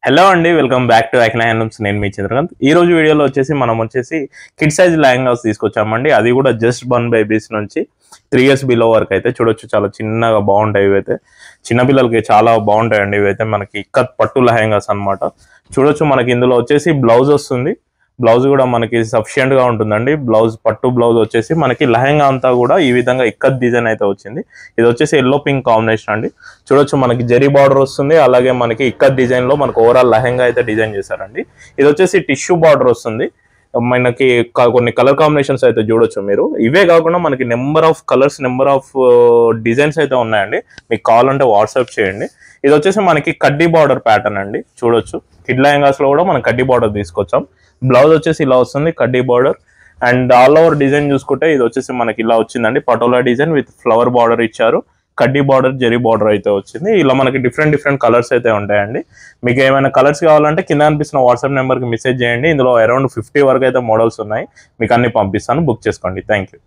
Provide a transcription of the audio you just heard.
Hello అండి, welcome back to ఐకనా handlooms. నేను మీ చంద్రకాంత్. ఈ రోజు వీడియోలో మనం కిడ్ సైజ్ లెహంగాస్ తీసుకొచ్చామండి. అది కూడా జస్ట్ బన్ బేబీస్ నుంచి 3 years బిలో వరకు అయితే చూడొచ్చు. చాలా చిన్నగా బాగుంటాయి. ఇవైతే చిన్నపిల్లలకి చాలా బాగుంటాయండి. ఇవైతే మనకి ఇక్కత్ పట్టు లెహంగాస్ అన్నమాట. చూడొచ్చు, మనకి ఇందులో బ్లౌజ్ వస్తుంది. బ్లౌజ్ కూడా మనకి సఫిషియెంట్ గా ఉంటుందండి. బ్లౌజ్ పట్టు బ్లౌజ్ మనకి లెహంగా అంతా కూడా ఈ విధంగా ఇక్కత్ డిజైన్ అయితే వచ్చింది. ఇది ఎల్లో పింక్ కాంబినేషన్ అండి. చూడొచ్చు, మనకి జరీ బార్డర్ వస్తుంది. అలాగే మనకి ఇక్కత్ డిజైన్ లో మనకి ఓవరాల్ లెహంగా అయితే డిజైన్ చేశారండి. ఇది టిష్యూ బార్డర్ వస్తుంది. మనకి కొన్ని కలర్ కాంబినేషన్స్ అయితే చూడొచ్చు మీరు. ఇవే కాకుండా మనకి number of colours, number of designs అయితే ఉన్నాయండి. మీకు కావాలంటే వాట్సాప్ చేయండి. ఇది మనకి కడ్డీ బార్డర్ ప్యాటర్న్ అండి. చూడొచ్చు, కిడ్ లెహంగాస్ లో కూడా మనం కడ్డీ బార్డర్ తీసుకొచ్చాం. బ్లౌజ్ ఇలా వస్తుంది, కడ్డీ border. And all over design చూసుకుంటే ఇది మనకి ఇలా వచ్చిందండి. Patola design with flower border ఇచ్చారు. కడ్డీ బార్డర్, జరీ బార్డర్ అయితే వచ్చింది. ఇలా మనకి డిఫరెంట్ కలర్స్ అయితే ఉంటాయండి. మీకు ఏమైనా కలర్స్ కావాలంటే కింద అనిపిస్తున్న వాట్సాప్ నెంబర్కి మెసేజ్ చేయండి. ఇందులో అరౌండ్ 50 వరకు అయితే మోడల్స్ ఉన్నాయి. మీకు అన్ని పంపిస్తాను, బుక్ చేసుకోండి. Thank you.